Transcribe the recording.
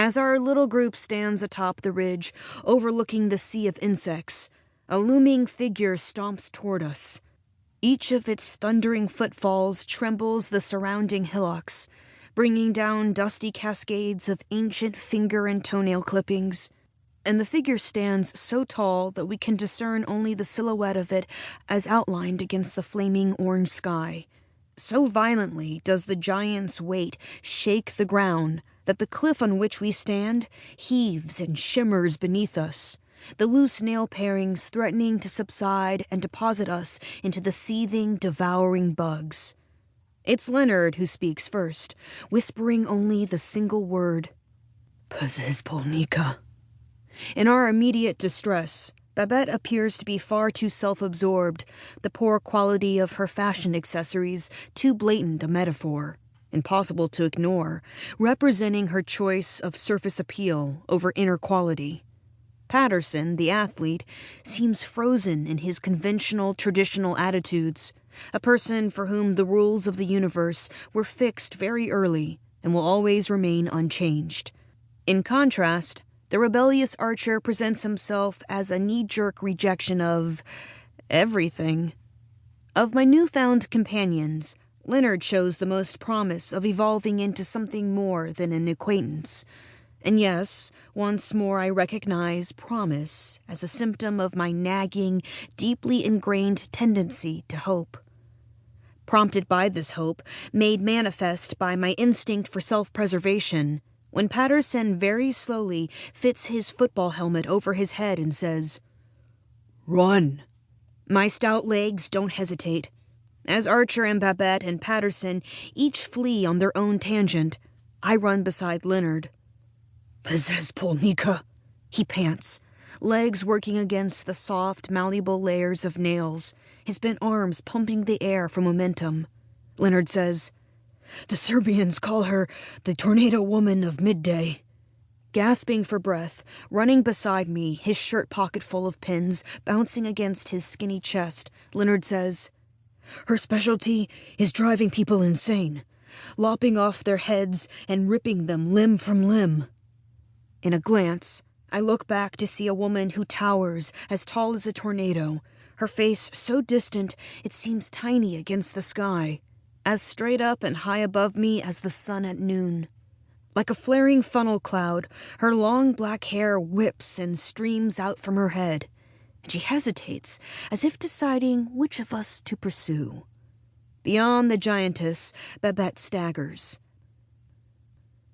As our little group stands atop the ridge, overlooking the sea of insects, a looming figure stomps toward us. Each of its thundering footfalls trembles the surrounding hillocks, bringing down dusty cascades of ancient finger and toenail clippings. And the figure stands so tall that we can discern only the silhouette of it as outlined against the flaming orange sky. So violently does the giant's weight shake the ground that the cliff on which we stand heaves and shimmers beneath us, the loose nail parings threatening to subside and deposit us into the seething, devouring bugs. It's Leonard who speaks first, whispering only the single word, Palahniuk. In our immediate distress, Babette appears to be far too self-absorbed, the poor quality of her fashion accessories too blatant a metaphor, impossible to ignore, representing her choice of surface appeal over inner quality. Patterson, the athlete, seems frozen in his conventional, traditional attitudes, a person for whom the rules of the universe were fixed very early and will always remain unchanged. In contrast, the rebellious Archer presents himself as a knee-jerk rejection of everything. Of my newfound companions, Leonard shows the most promise of evolving into something more than an acquaintance. And yes, once more I recognize promise as a symptom of my nagging, deeply ingrained tendency to hope. Prompted by this hope, made manifest by my instinct for self-preservation, when Patterson very slowly fits his football helmet over his head and says, "Run!" My stout legs don't hesitate. As Archer and Babette and Patterson each flee on their own tangent, I run beside Leonard. "Palahniuk," he pants, legs working against the soft, malleable layers of nails, his bent arms pumping the air for momentum. Leonard says, "The Serbians call her the tornado woman of midday." Gasping for breath, running beside me, his shirt pocket full of pins bouncing against his skinny chest, Leonard says, "Her specialty is driving people insane, lopping off their heads and ripping them limb from limb." In a glance, I look back to see a woman who towers as tall as a tornado, her face so distant it seems tiny against the sky, as straight up and high above me as the sun at noon. Like a flaring funnel cloud, her long black hair whips and streams out from her head, and she hesitates, as if deciding which of us to pursue. Beyond the giantess, Babette staggers,